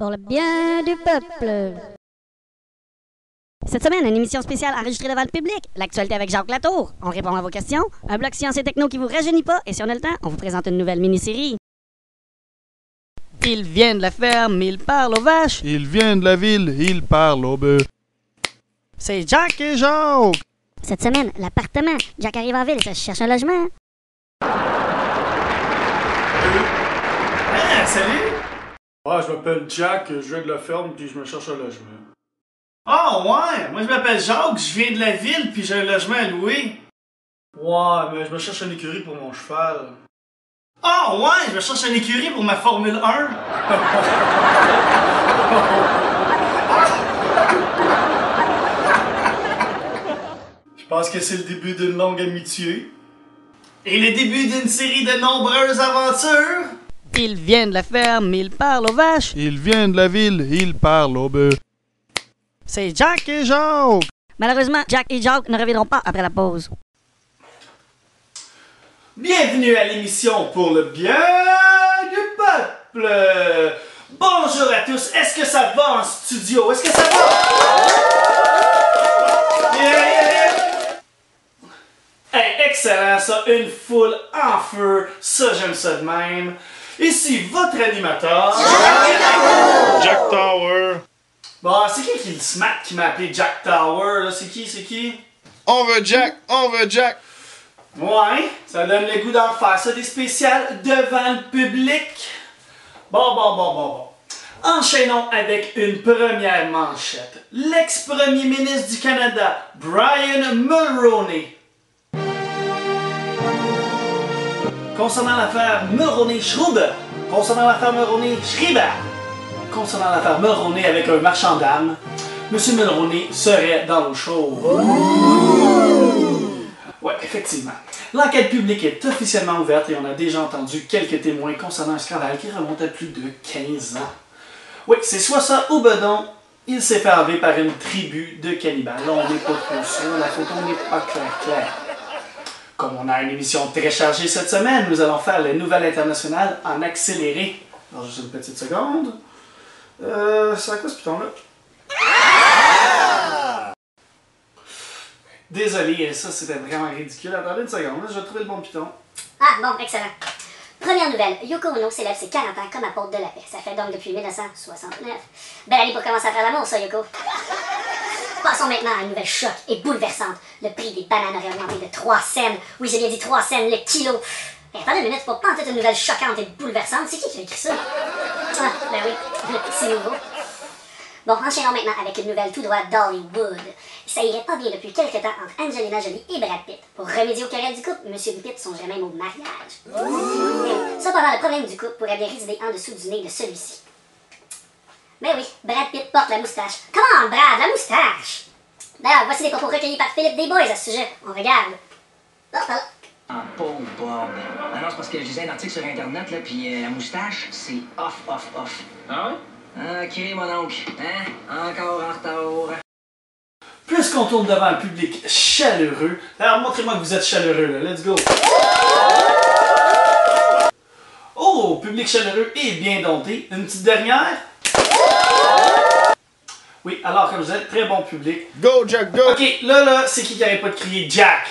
pour le bien du peuple. Cette semaine, une émission spéciale enregistrée devant le public. L'actualité avec Jacques Latour. On répond à vos questions. Un bloc science et techno qui vous rajeunit pas. Et si on a le temps, on vous présente une nouvelle mini-série. Il vient de la ferme, il parle aux vaches. Il vient de la ville, il parle au bœuf. C'est Jack Et Jacques! Cette semaine, l'appartement. Jack arrive en ville et se cherche un logement. Ah, salut! Ah, je m'appelle Jack, je viens de la ferme puis je me cherche un logement. Ah ouais! Moi je m'appelle Jacques, je viens de la ville puis j'ai un logement à louer. Ouais, mais je me cherche une écurie pour mon cheval. Ah ouais! Je cherche une écurie pour ma Formule 1. Je pense que c'est le début d'une longue amitié. Et le début d'une série de nombreuses aventures. Il vient de la ferme, il parle aux vaches. Il vient de la ville, il parle au bœuf. C'est Jack Et Jacques! Malheureusement, Jack et Jacques ne reviendront pas après la pause. Bienvenue à l'émission pour le bien du peuple. Bonjour à tous. Est-ce que ça va en studio? Est-ce que ça va? Yeah. Hey, excellent ça. Une foule en feu. Ça, j'aime ça de même. Ici, votre animateur. Jack Tower! Bon, c'est qui le smack qui m'a appelé Jack Tower, là? C'est qui? On veut Jack! On veut Jack! Ouais, ça donne le goût d'en faire ça, des spéciales devant le public. Bon. Enchaînons avec une première manchette. L'ex-premier ministre du Canada, Brian Mulroney. Concernant l'affaire Mulroney-Schreiber. Concernant l'affaire Mulroney avec un marchand d'armes, M. Mulroney serait dans l'eau chaude. Ouais, effectivement. L'enquête publique est officiellement ouverte et on a déjà entendu quelques témoins concernant un scandale qui remonte à plus de 15 ans. Oui, c'est soit ça ou bedon, il s'est fait enlever par une tribu de cannibales. Là, on n'est pas trop sûr, la photo n'est pas claire. Comme on a une émission très chargée cette semaine, nous allons faire les nouvelles internationales en accéléré. Alors, juste une petite seconde. C'est à quoi ce piton-là? Désolé, ça c'était vraiment ridicule. Attendez une seconde, je vais trouver le bon piton. Ah, bon, excellent. Première nouvelle, Yoko Ono célèbre ses 40 ans comme apôtre de la paix. Ça fait donc depuis 1969. Belle année pour commencer à faire l'amour, ça, Yoko. Passons maintenant à une nouvelle choc et bouleversante. Le prix des bananes aurait augmenté de 3 cents. Oui, j'ai bien dit 3 cents le kilo. Et attendez une minute, faut pas en tête une nouvelle choquante et bouleversante. C'est qui a écrit ça? Ah, ben oui, c'est nouveau. Bon, enchaînons maintenant avec une nouvelle tout droit d'Hollywood. Ça irait pas bien depuis quelques temps entre Angelina Jolie et Brad Pitt. Pour remédier aux querelles du couple, M. et Pitt songerait même au mariage. Cependant, le problème du couple pourrait bien résider en dessous du nez de celui-ci. Mais oui, Brad Pitt porte la moustache. Come on, Brad, la moustache! D'ailleurs, voici des propos recueillis par Philippe Desbois à ce sujet. On regarde. Ah, pauvre Bob. Ah non, c'est parce que je lisais un article sur Internet, là, puis la moustache, c'est off. Ah ouais? Ok, mon oncle. Hein? Encore en retard. Puisqu'on tourne devant un public chaleureux, alors montrez-moi que vous êtes chaleureux, là. Let's go! Oh, public chaleureux et bien dompté. Une petite dernière? Oui, alors, comme je disais, très bon public. Go, Jack, go! Ok, là, c'est qui n'arrête pas de crier Jack?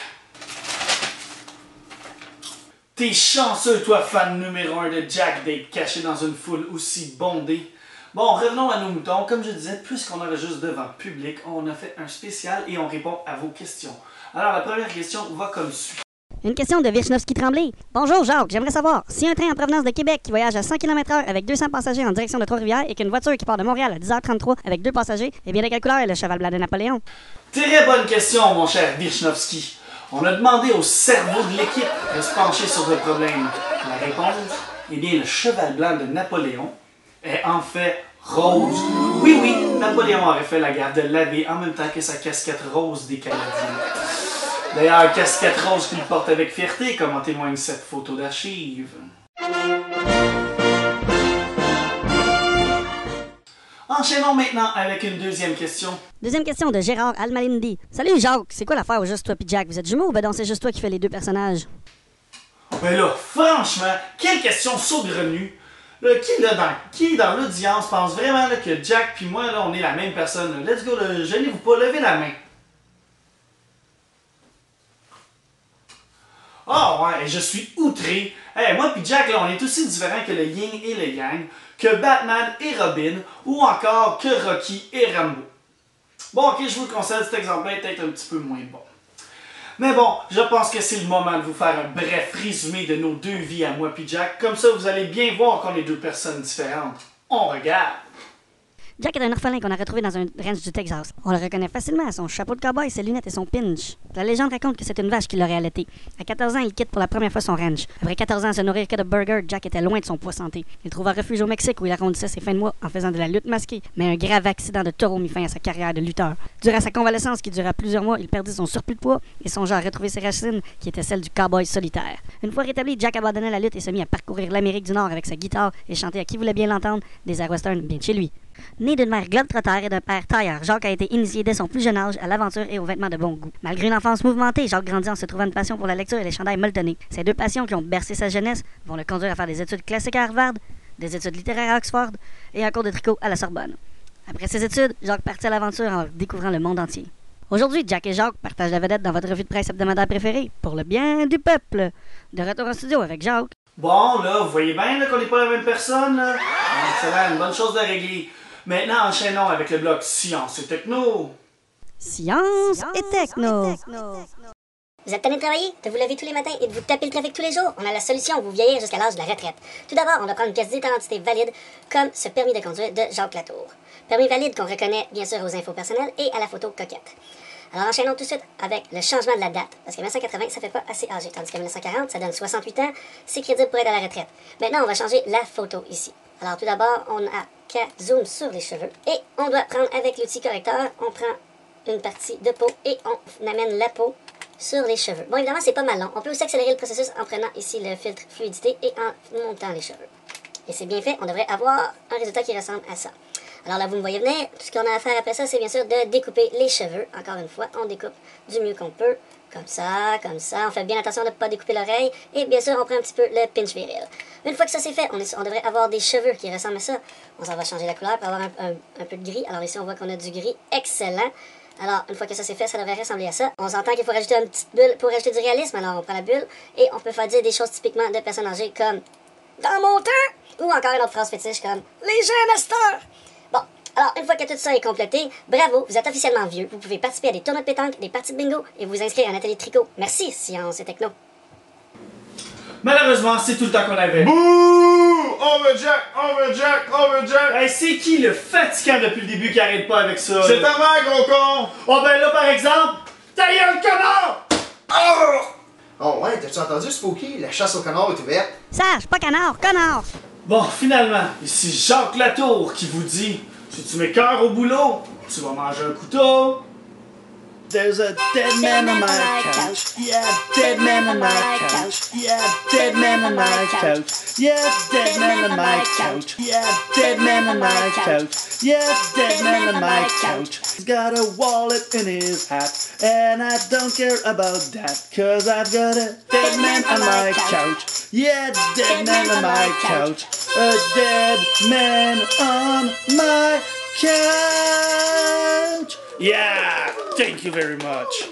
T'es chanceux, toi, fan numéro 1 de Jack, d'être caché dans une foule aussi bondée. Bon, revenons à nos moutons. Comme je disais, puisqu'on enregistre devant public, on a fait un spécial et on répond à vos questions. Alors, la première question va comme suit. Une question de Virchnovski-Tremblay. Bonjour Jacques, j'aimerais savoir, si un train en provenance de Québec qui voyage à 100 km/h avec 200 passagers en direction de Trois-Rivières et qu'une voiture qui part de Montréal à 10h33 avec 2 passagers, eh bien de quelle couleur est le cheval blanc de Napoléon? Très bonne question, mon cher Virchnovski. On a demandé au cerveau de l'équipe de se pencher sur le problème. La réponse? Eh bien, le cheval blanc de Napoléon est en fait rose. Oui, Napoléon aurait fait la guerre de l'Abbé en même temps que sa casquette rose des Canadiens. D'ailleurs, casquette rose qu'il porte avec fierté, comme en témoigne cette photo d'archive. Enchaînons maintenant avec une deuxième question. Deuxième question de Gérard Almalindi. Salut Jacques, c'est quoi l'affaire au juste toi pis Jack? Vous êtes jumeaux ou ben non, c'est juste toi qui fais les deux personnages? Ben là, franchement, quelle question saugrenue! Là, qui dans l'audience pense vraiment là, que Jack puis moi, là, on est la même personne? Là. Let's go, là, gênez-vous pas, levez la main. Ah ouais, je suis outré. Hey, moi puis Jack, là, on est aussi différents que le yin et le yang, que Batman et Robin, ou encore que Rocky et Rambo. Bon, ok, je vous le concède, cet exemple-là est peut-être un petit peu moins bon. Mais bon, je pense que c'est le moment de vous faire un bref résumé de nos deux vies à moi puis Jack. Comme ça, vous allez bien voir qu'on est deux personnes différentes. On regarde. Jack est un orphelin qu'on a retrouvé dans un ranch du Texas. On le reconnaît facilement à son chapeau de cowboy, ses lunettes et son pinch. La légende raconte que c'est une vache qui l'aurait allaité. À 14 ans, il quitte pour la première fois son ranch. Après 14 ans à se nourrir que de burgers, Jack était loin de son poids santé. Il trouva refuge au Mexique où il arrondissait ses fins de mois en faisant de la lutte masquée. Mais un grave accident de taureau mit fin à sa carrière de lutteur. Durant sa convalescence qui dura plusieurs mois, il perdit son surplus de poids et songea à retrouver ses racines qui étaient celles du cowboy solitaire. Une fois rétabli, Jack abandonna la lutte et se mit à parcourir l'Amérique du Nord avec sa guitare et chanter à qui voulait bien l'entendre des airs western bien de chez lui. Né d'une mère globe-trotter et d'un père tailleur, Jacques a été initié dès son plus jeune âge à l'aventure et aux vêtements de bon goût. Malgré une enfance mouvementée, Jacques grandit en se trouvant une passion pour la lecture et les chandails molletonnés. Ces deux passions qui ont bercé sa jeunesse vont le conduire à faire des études classiques à Harvard, des études littéraires à Oxford et un cours de tricot à la Sorbonne. Après ses études, Jacques partit à l'aventure en découvrant le monde entier. Aujourd'hui, Jack et Jacques partagent la vedette dans votre revue de presse hebdomadaire préférée, pour le bien du peuple. De retour en studio avec Jacques. Bon, là, vous voyez bien là, qu'on n'est pas la même personne, là? Excellent, une bonne chose de régler. Maintenant, enchaînons avec le bloc Science et Techno. Science et techno. Vous êtes tanné de travailler, de vous lever tous les matins et de vous taper le trafic tous les jours? On a la solution pour vous vieillir jusqu'à l'âge de la retraite. Tout d'abord, on doit prendre une pièce d'identité valide, comme ce permis de conduire de Jacques Latour. Permis valide qu'on reconnaît bien sûr aux infos personnelles et à la photo coquette. Alors enchaînons tout de suite avec le changement de la date, parce que 1980, ça fait pas assez âgé, tandis que 1940, ça donne 68 ans, c'est crédible pour être à la retraite. Maintenant, on va changer la photo ici. Alors tout d'abord, on a qu'à zoom sur les cheveux, et on doit prendre avec l'outil correcteur, on prend une partie de peau et on amène la peau sur les cheveux. Bon, évidemment, c'est pas mal long. On peut aussi accélérer le processus en prenant ici le filtre fluidité et en montant les cheveux. Et c'est bien fait, on devrait avoir un résultat qui ressemble à ça. Alors là, vous me voyez venir, tout ce qu'on a à faire après ça, c'est bien sûr de découper les cheveux. Encore une fois, on découpe du mieux qu'on peut, comme ça. On fait bien attention de ne pas découper l'oreille. Et bien sûr, on prend un petit peu le pinch viril. Une fois que ça c'est fait, on devrait avoir des cheveux qui ressemblent à ça. On s'en va changer la couleur pour avoir un peu de gris. Alors ici, on voit qu'on a du gris excellent. Alors, une fois que ça c'est fait, ça devrait ressembler à ça. On s'entend qu'il faut rajouter une petite bulle pour rajouter du réalisme. Alors, on prend la bulle et on peut faire dire des choses typiquement de personnes âgées comme « dans mon temps » ou encore une autre phrase fétiche comme « les jeunes à cette heure ». Bon, alors, une fois que tout ça est complété, bravo, vous êtes officiellement vieux. Vous pouvez participer à des tournois de pétanque, des parties de bingo et vous inscrire à un atelier de tricot. Merci, Science et Techno. Malheureusement, c'est tout le temps qu'on avait. Bouh! On veut Jack! On veut Jack! On veut Jack! Hey, c'est qui le fatigant depuis le début qui arrête pas avec ça? C'est là? ta mère, gros con! Oh ben là, par exemple, ta gueule, connard! Oh ouais, t'as-tu entendu, Spooky? La chasse au canard est ouverte. Sage, pas canard, connard! Bon, finalement, ici Jacques Latour qui vous dit, si tu mets cœur au boulot, tu vas manger un couteau. There's a dead man on my couch. Yeah, dead man on my couch. Yeah, dead man on my couch. Yeah, dead man on my couch. Yeah, dead man on my couch. Yeah, dead man on my couch. He's got a wallet in his hat, and I don't care about that, 'cause I've got a dead man on my couch. Yeah, dead man on my couch. A dead man on my couch. Yeah, thank you very much.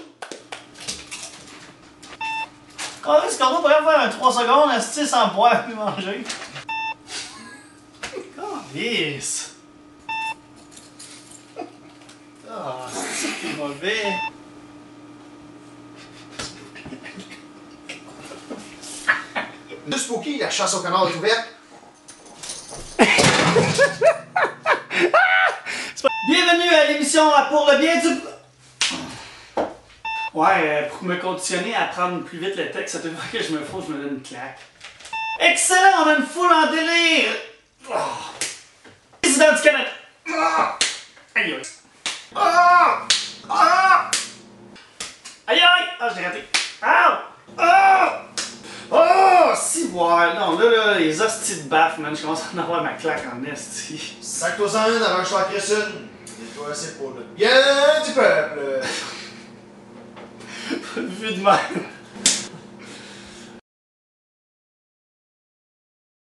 Oh, est-ce qu'on pourrait faire un 3 secondes assis sans boire puis manger? Oh, yes! Ah, c'est mauvais! Le Spooky, la chasse au canard est ouverte. Bienvenue à l'émission Pour le bien du... Ouais, pour me conditionner à prendre plus vite le texte, ça fait que je me fous, je me donne une claque. Excellent, on a une foule en délire! Oh. Président du Canada! Oh. Aïe aïe! Oh. Oh. Aïe aïe! Ah, je l'ai raté! Oh. Oh! Oh! Si, ouais, non, là, les hosties de baffe, man, je commence à en avoir ma claque en esti. Sac-toi-en une avant que je t'en crisse une. Et toi, c'est pour le bien du peuple. Vu de même.